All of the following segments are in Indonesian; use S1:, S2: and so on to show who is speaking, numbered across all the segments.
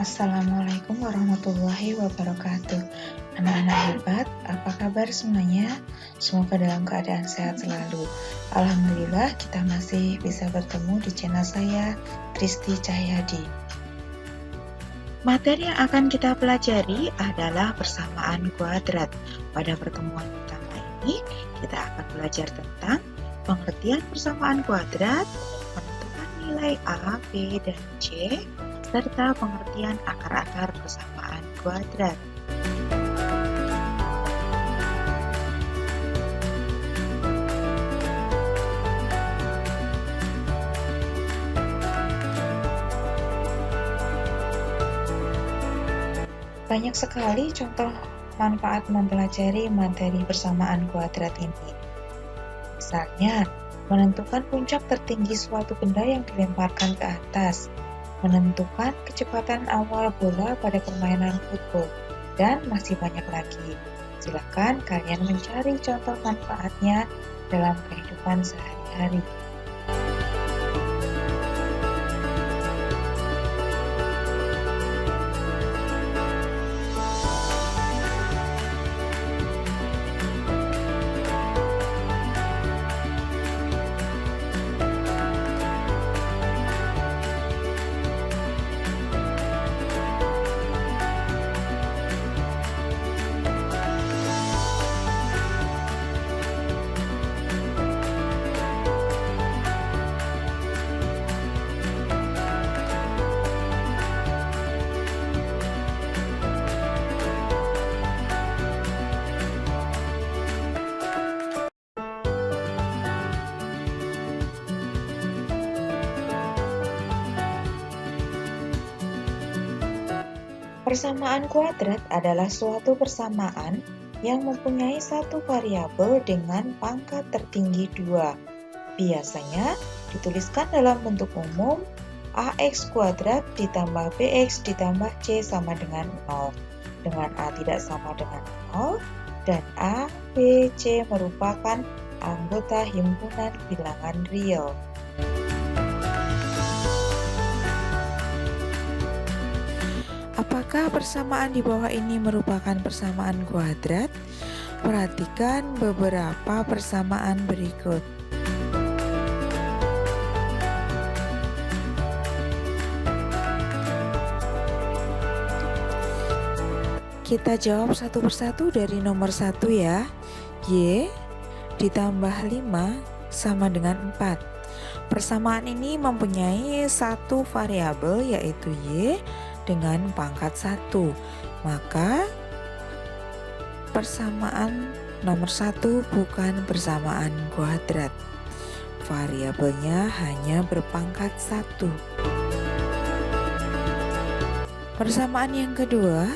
S1: Assalamualaikum warahmatullahi wabarakatuh. Anak-anak hebat, apa kabar semuanya? Semoga dalam keadaan sehat selalu. Alhamdulillah kita masih bisa bertemu di channel saya, Kristi Cahyadi. Materi yang akan kita pelajari adalah persamaan kuadrat. Pada pertemuan pertama ini, kita akan belajar tentang pengertian persamaan kuadrat, menentukan nilai A, B, dan C, serta pengertian akar-akar persamaan kuadrat. Banyak sekali contoh manfaat mempelajari materi persamaan kuadrat ini. Misalnya, menentukan puncak tertinggi suatu benda yang dilemparkan ke atas, menentukan kecepatan awal bola pada permainan football, dan masih banyak lagi. Silakan kalian mencari contoh manfaatnya dalam kehidupan sehari-hari. Persamaan kuadrat adalah suatu persamaan yang mempunyai satu variabel dengan pangkat tertinggi 2. Biasanya dituliskan dalam bentuk umum ax kuadrat ditambah bx ditambah c sama dengan 0, dengan a tidak sama dengan 0, dan a, b, c merupakan anggota himpunan bilangan real. Apakah persamaan di bawah ini merupakan persamaan kuadrat? Perhatikan beberapa persamaan berikut. Kita jawab satu persatu dari nomor 1 ya. Y ditambah 5 sama dengan 4. Persamaan ini mempunyai satu variabel yaitu Y dengan pangkat 1. Maka persamaan nomor 1 bukan persamaan kuadrat. Variabelnya hanya berpangkat 1. Persamaan yang kedua,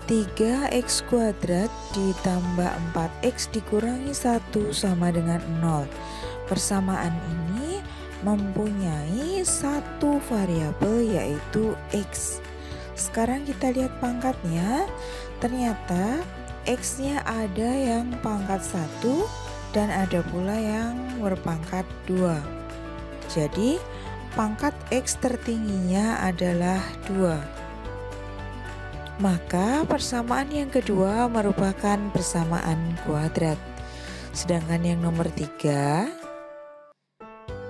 S1: 3x kuadrat ditambah 4x dikurangi 1 sama dengan 0. Persamaan ini mempunyai satu variabel yaitu x. Sekarang kita lihat pangkatnya. Ternyata x-nya ada yang pangkat 1 dan ada pula yang berpangkat 2. Jadi pangkat x tertingginya adalah 2. Maka persamaan yang kedua merupakan persamaan kuadrat. Sedangkan yang nomor 3,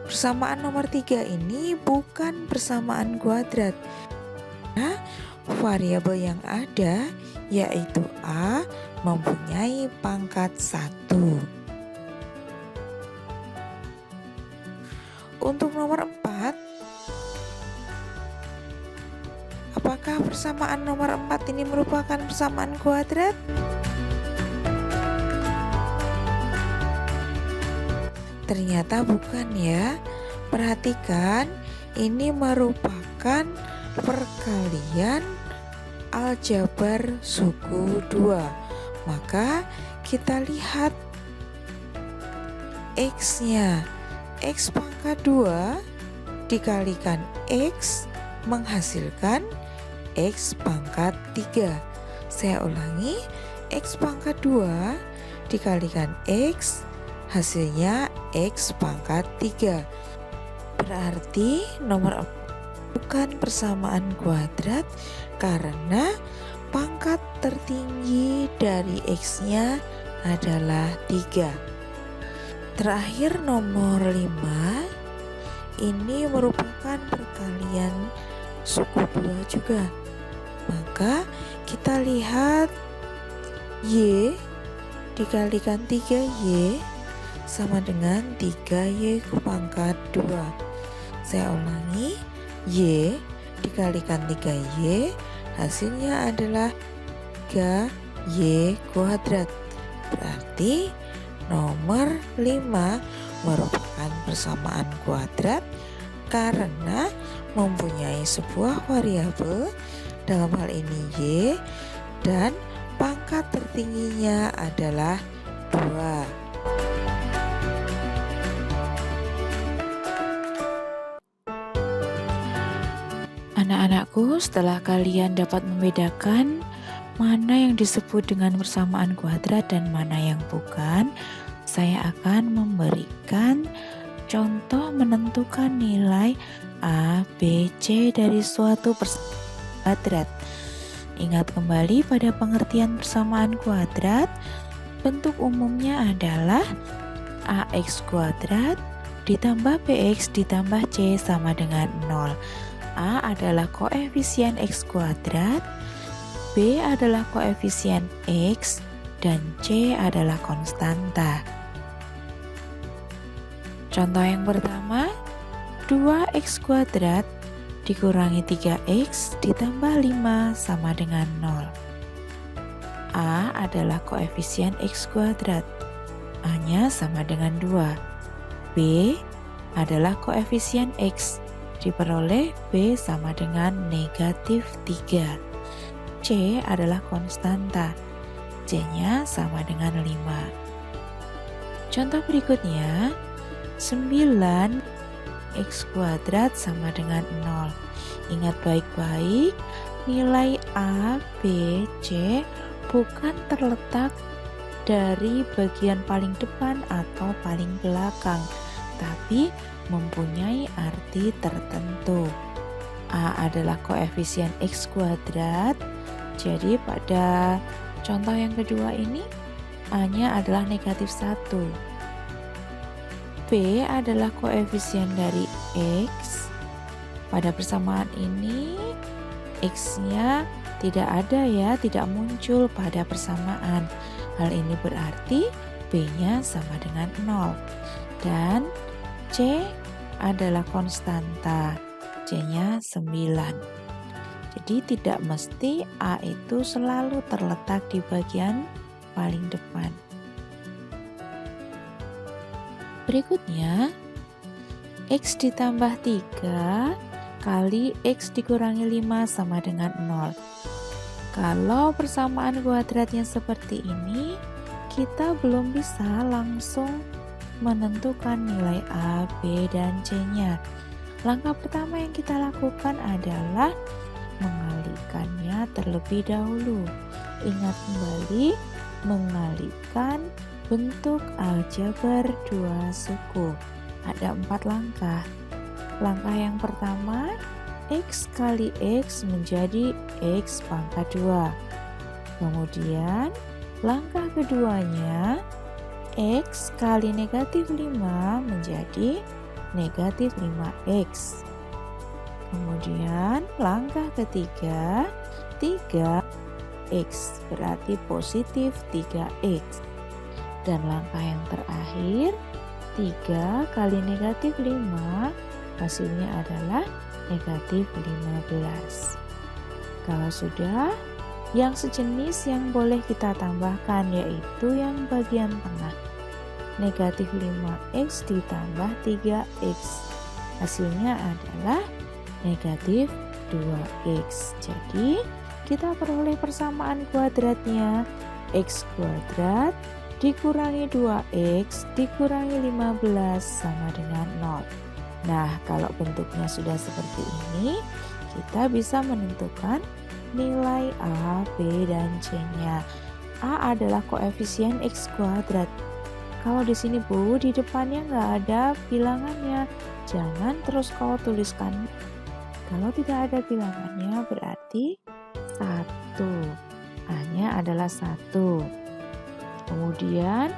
S1: persamaan nomor 3 ini bukan persamaan kuadrat. Nah, variabel yang ada yaitu A mempunyai pangkat 1. Untuk nomor 4, apakah persamaan nomor 4 ini merupakan persamaan kuadrat? Ternyata bukan ya. Perhatikan, ini merupakan perkalian aljabar suku 2. Maka kita lihat x-nya. X pangkat 2 dikalikan x menghasilkan x pangkat 3. Saya ulangi, x pangkat 2 dikalikan x hasilnya x pangkat 3. Berarti nomor Bukan persamaan kuadrat karena pangkat tertinggi dari X-nya adalah 3. Terakhir nomor 5, ini merupakan perkalian suku 2 juga. Maka kita lihat Y dikalikan 3Y sama dengan 3Y ke pangkat 2. Saya ulangi, Y dikalikan 3Y, hasilnya adalah 3Y kuadrat. Berarti nomor 5 merupakan persamaan kuadrat karena mempunyai sebuah variabel, dalam hal ini Y, dan pangkat tertingginya adalah 2. Anak-anakku, setelah kalian dapat membedakan mana yang disebut dengan persamaan kuadrat dan mana yang bukan, saya akan memberikan contoh menentukan nilai A, B, C dari suatu persamaan kuadrat. Ingat kembali pada pengertian persamaan kuadrat, bentuk umumnya adalah AX kuadrat ditambah BX ditambah C sama dengan 0. A adalah koefisien X kuadrat, B adalah koefisien X, dan C adalah konstanta. Contoh yang pertama, 2X kuadrat dikurangi 3X ditambah 5 sama dengan 0. A adalah koefisien X kuadrat, A-nya sama dengan 2. B adalah koefisien X, diperoleh B sama dengan negatif 3. C adalah konstanta, C-nya sama dengan 5. Contoh berikutnya, 9X kuadrat sama dengan 0. Ingat baik-baik, nilai A, B, C bukan terletak dari bagian paling depan atau paling belakang, tapi mempunyai arti tertentu. A adalah koefisien X kuadrat, jadi pada contoh yang kedua ini A-nya adalah negatif 1. B adalah koefisien dari X. Pada persamaan ini X-nya tidak ada ya, tidak muncul pada persamaan. Hal ini berarti B-nya sama dengan 0. Dan C adalah konstanta, C-nya 9. Jadi tidak mesti A itu selalu terletak di bagian paling depan. Berikutnya, X ditambah 3 kali X dikurangi 5 sama dengan 0. Kalau persamaan kuadratnya seperti ini, kita belum bisa langsung menentukan nilai A, B, dan C-nya. Langkah pertama yang kita lakukan adalah mengalihkannya terlebih dahulu. Ingat kembali, mengalihkan bentuk aljabar 2 suku. Ada 4 langkah. Langkah yang pertama, X kali X menjadi X pangkat 2. Kemudian, langkah keduanya, X kali negatif 5 menjadi negatif 5X. Kemudian langkah ketiga, 3X berarti positif 3X. Dan langkah yang terakhir, 3 kali negatif 5 hasilnya adalah negatif 15. Kalau sudah, yang sejenis yang boleh kita tambahkan yaitu yang bagian tengah. Negatif 5X ditambah 3X. Hasilnya adalah negatif 2X. Jadi, kita peroleh persamaan kuadratnya X kuadrat dikurangi 2X dikurangi 15 sama dengan 0. Nah, kalau bentuknya sudah seperti ini, kita bisa menentukan nilai A, B, dan C-nya. A adalah koefisien X kuadrat. Kalau di sini Bu, di depannya nggak ada bilangannya. Jangan terus kau tuliskan
S2: Kalau tidak ada bilangannya berarti 1. A-nya adalah 1. Kemudian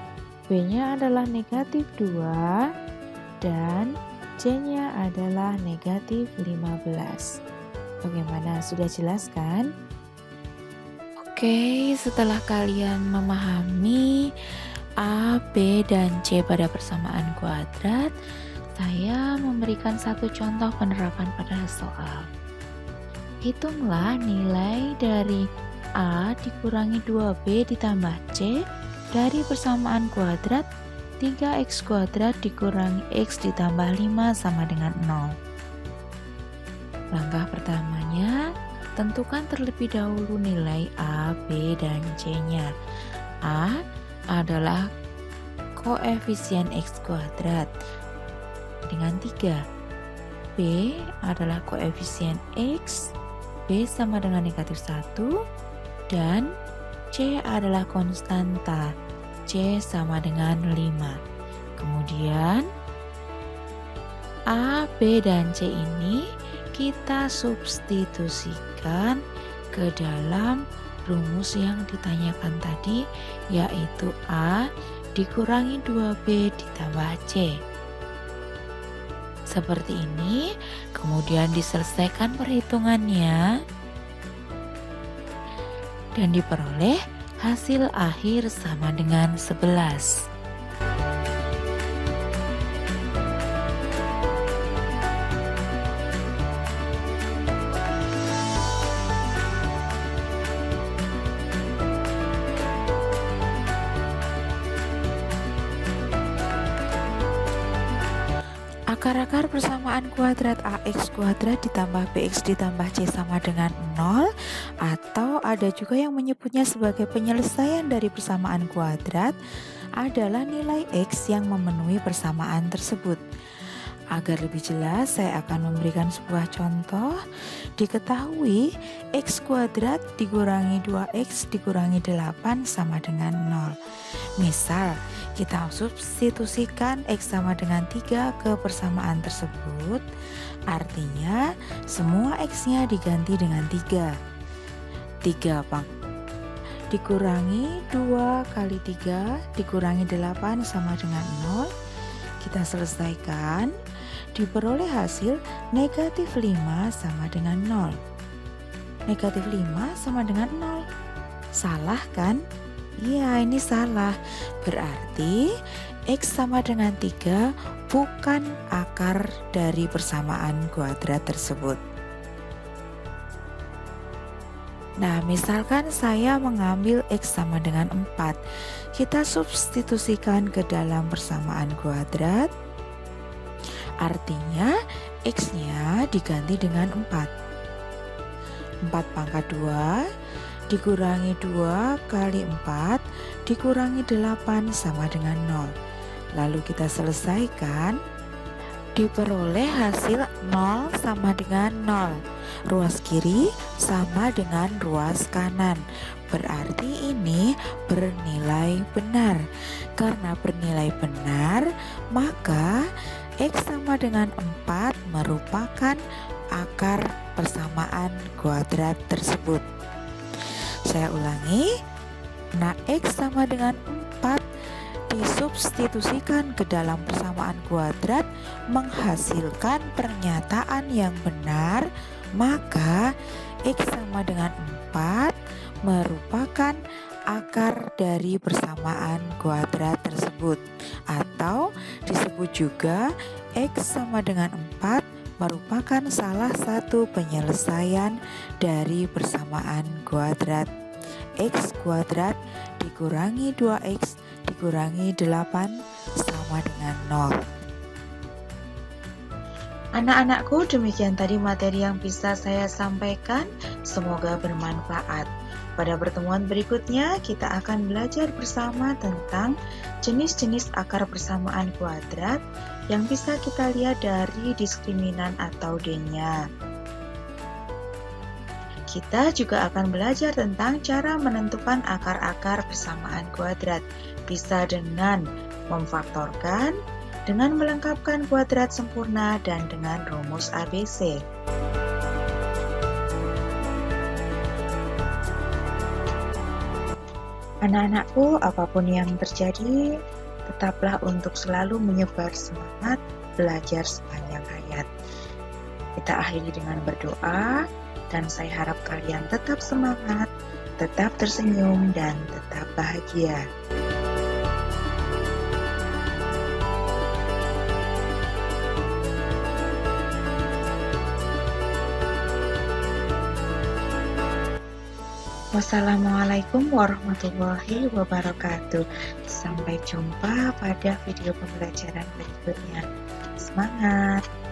S2: B-nya adalah negatif 2 dan C-nya adalah negatif 15. Bagaimana, sudah jelas kan? Oke, setelah kalian memahami A, B, dan C pada persamaan kuadrat, saya memberikan satu contoh penerapan pada soal. Hitunglah nilai dari A dikurangi 2B ditambah C dari persamaan kuadrat 3x kuadrat dikurangi x ditambah 5 sama dengan 0. Langkah pertamanya, tentukan terlebih dahulu nilai A, B, dan C-nya. A adalah koefisien x kuadrat dengan 3. B adalah koefisien x, B sama dengan negatif 1, dan C adalah konstanta, C sama dengan 5. Kemudian A, B, dan C ini kita substitusikan ke dalam rumus yang ditanyakan tadi, yaitu A dikurangi 2B ditambah C. Seperti ini, kemudian diselesaikan perhitungannya dan diperoleh hasil akhir sama dengan 11. Akar-akar persamaan kuadrat AX kuadrat ditambah BX ditambah C sama dengan 0, atau ada juga yang menyebutnya sebagai penyelesaian dari persamaan kuadrat, adalah nilai X yang memenuhi persamaan tersebut. Agar lebih jelas, saya akan memberikan sebuah contoh. Diketahui X kuadrat dikurangi 2X dikurangi 8 sama dengan 0. Misal, kita substitusikan X sama dengan 3 ke persamaan tersebut. Artinya, semua X-nya diganti dengan 3. 3 dikurangi 2 kali 3 dikurangi 8 sama dengan 0. Kita selesaikan, diperoleh hasil negatif 5 sama dengan 0. Negatif 5 sama dengan 0. Salah kan? Iya, ini salah. Berarti X sama dengan 3 bukan akar dari persamaan kuadrat tersebut. Nah, misalkan saya mengambil X sama dengan 4. Kita substitusikan ke dalam persamaan kuadrat. Artinya X-nya diganti dengan 4. 4 pangkat 2 dikurangi 2 kali 4 dikurangi 8 sama dengan 0. Lalu kita selesaikan, diperoleh hasil 0 sama dengan 0. Ruas kiri sama dengan ruas kanan. Berarti ini bernilai benar. Karena bernilai benar, maka X sama dengan 4 merupakan akar persamaan kuadrat tersebut. Saya ulangi. Nah, X sama dengan 4 disubstitusikan ke dalam persamaan kuadrat menghasilkan pernyataan yang benar, maka X sama dengan 4 merupakan akar dari persamaan kuadrat tersebut, atau disebut juga X sama dengan 4 merupakan salah satu penyelesaian dari persamaan kuadrat. X kuadrat dikurangi 2X dikurangi 8 sama dengan 0.
S1: Anak-anakku, demikian tadi materi yang bisa saya sampaikan. Semoga bermanfaat. Pada pertemuan berikutnya, kita akan belajar bersama tentang jenis-jenis akar persamaan kuadrat yang bisa kita lihat dari diskriminan atau D-nya. Kita juga akan belajar tentang cara menentukan akar-akar persamaan kuadrat. Bisa dengan memfaktorkan, dengan melengkapkan kuadrat sempurna, dan dengan rumus ABC. Anak-anakku, apapun yang terjadi, tetaplah untuk selalu menyebar semangat belajar sepanjang hayat. Kita akhiri dengan berdoa, dan saya harap kalian tetap semangat, tetap tersenyum, dan tetap bahagia. Wassalamualaikum warahmatullahi wabarakatuh. Sampai jumpa pada video pembelajaran berikutnya. Semangat!